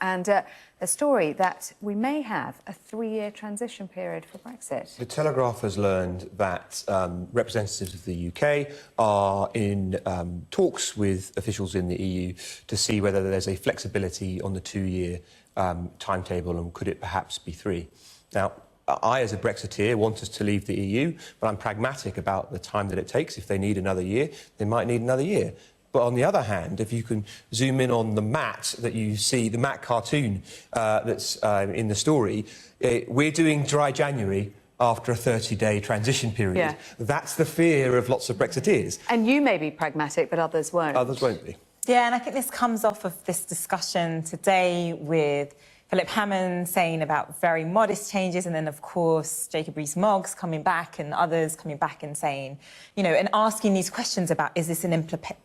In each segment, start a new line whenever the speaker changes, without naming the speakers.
and a story that we may have a 3-year transition period for Brexit.
The Telegraph has learned that representatives of the UK are in talks with officials in the EU to see whether there's a flexibility on the 2-year timetable, and could it perhaps be 3. Now, I, as a Brexiteer, want us to leave the EU, but I'm pragmatic about the time that it takes. If they need another year, they might need another year. But on the other hand, if you can zoom in on the mat that you see, the mat cartoon that's in the story, we're doing dry January after a 30-day transition period.
Yeah.
That's the fear of lots of Brexiteers.
And you may be pragmatic, but others won't.
Others won't be.
Yeah, and I think this comes off of this discussion today with Philip Hammond saying about very modest changes, and then, of course, Jacob Rees-Mogg coming back and others coming back and saying, you know, and asking these questions about, is this an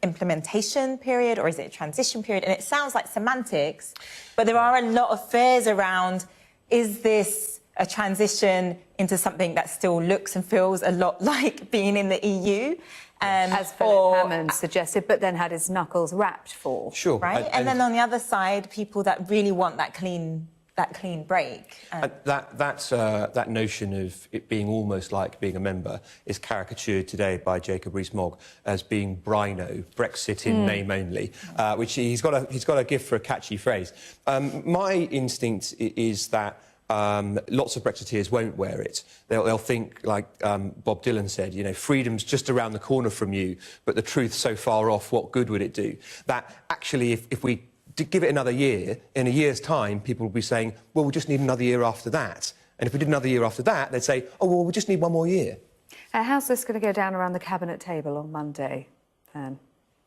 implementation period or is it a transition period? And it sounds like semantics, but there are a lot of fears around, is this a transition into something that still looks and feels a lot like being in the EU?
As Philip Hammond suggested, but then had his knuckles rapped for.
Sure.
Right? And then on the other side, people that really want that clean break.
That notion of it being almost like being a member is caricatured today by Jacob Rees-Mogg as being Brino, Brexit in name only, which he's got a gift for a catchy phrase. My instinct is that lots of Brexiteers won't wear it. They'll think, like Bob Dylan said, you know, freedom's just around the corner from you, but the truth's so far off, what good would it do? That actually, if we give it another year, in a year's time, people will be saying, well, we just need another year after that. And if we did another year after that, they'd say, oh, well, we just need one more year.
How's this going to go down around the Cabinet table on Monday, then?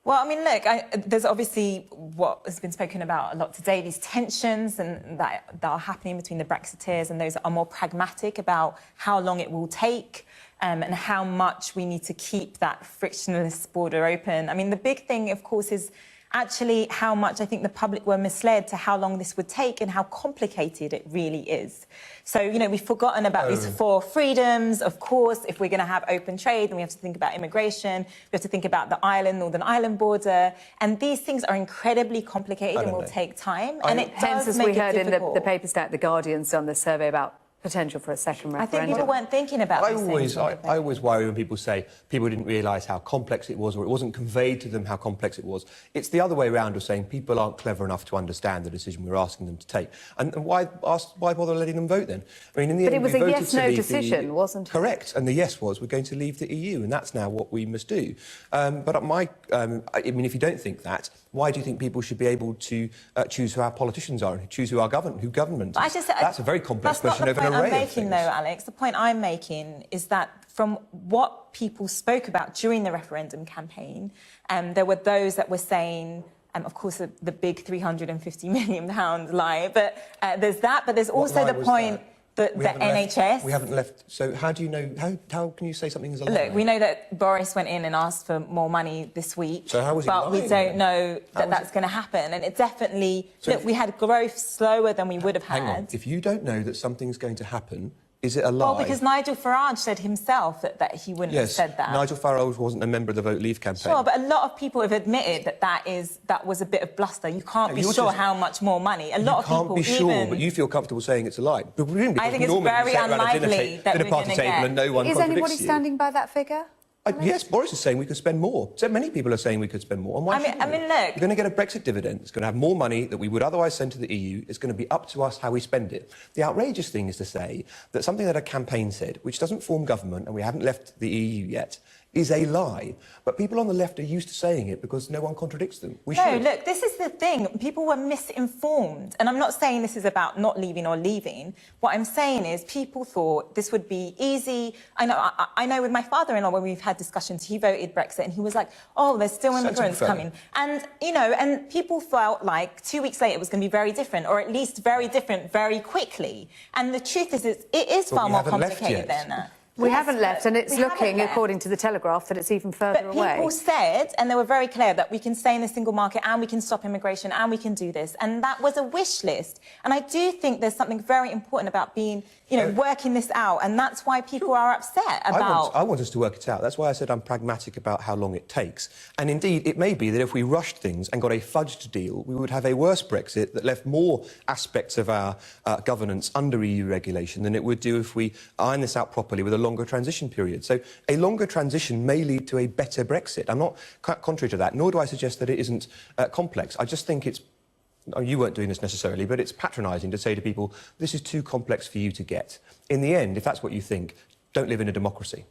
Well, I mean, look, there's obviously what has been spoken about a lot today, these tensions and that are happening between the Brexiteers and those that are more pragmatic about how long it will take and how much we need to keep that frictionless border open. I mean, the big thing, of course, is actually how much I think the public were misled to how long this would take and how complicated it really is. So, you know, we've forgotten about these 4 freedoms. Of course, if we're going to have open trade, then we have to think about immigration, we have to think about the Northern Ireland border, and these things are incredibly complicated and will take time. And it does
as
make
we heard
it
in the paper stat, The Guardian's done this survey about potential for a second referendum.
I think people weren't thinking about these things.
I always worry when people say people didn't realise how complex it was, or it wasn't conveyed to them how complex it was. It's the other way around of saying people aren't clever enough to understand the decision we're asking them to take. And why bother letting them vote then? I mean, in the end,
it was a yes-no decision, wasn't it?
Correct. And the yes was, we're going to leave the EU, and that's now what we must do. I mean, if you don't think that, why do you think people should be able to choose who our politicians are and choose who our government is? That's a very complex question over an array of things.
The point I'm making, though, Alex, the point I'm making is that from what people spoke about during the referendum campaign, there were those that were saying, of course, the big £350 million lie, but there's that, but there's also the point that the NHS...
We haven't left... So how do you know... How can you say something is a lie?
Look, we know that Boris went in and asked for more money this week.
So how was he lying?
But we don't know that that's going to happen. And it definitely... So look, we had growth slower than we would have had.
Hang on. If you don't know that something's going to happen, is it a lie?
Well, because Nigel Farage said himself that he wouldn't have said that.
Nigel Farage wasn't a member of the Vote Leave campaign.
Sure, but a lot of people have admitted that was a bit of bluster. You can't be sure how much more money. A lot of people
You can't be sure, but you feel comfortable saying it's a lie. But
I think it's very unlikely that we're going to get...
And no one
Is anybody standing by that figure?
Yes, Boris is saying we could spend more. So many people are saying we could spend more. And why
I mean, look...
We're going to get a Brexit dividend. It's going to have more money that we would otherwise send to the EU. It's going to be up to us how we spend it. The outrageous thing is to say that something that a campaign said, which doesn't form government, and we haven't left the EU yet, is a lie. But people on the left are used to saying it because no one contradicts them.
Look, this is the thing. People were misinformed. And I'm not saying this is about not leaving or leaving. What I'm saying is people thought this would be easy. I know with my father-in-law, when we've had discussions, he voted Brexit and he was like, oh, there's still immigrants coming. And, you know, and people felt like 2 weeks later it was going to be very different, or at least very different very quickly. And the truth is, it is far more complicated than that.
We
Yes,
haven't left, and it's
we haven't
looking,
left.
according to the Telegraph, that it's even further
But
away.
people said, and they were very clear, that we can stay in the single market and we can stop immigration and we can do this. And that was a wish list. And I do think there's something very important about being, working this out. And that's why people are upset about...
I want us to work it out. That's why I said I'm pragmatic about how long it takes. And indeed, it may be that if we rushed things and got a fudged deal, we would have a worse Brexit that left more aspects of our governance under EU regulation than it would do if we iron this out properly with a longer transition period. So a longer transition may lead to a better Brexit. I'm not contrary to that, nor do I suggest that it isn't complex. I just think it's... You weren't doing this necessarily, but it's patronising to say to people, this is too complex for you to get. In the end, if that's what you think, don't live in a democracy.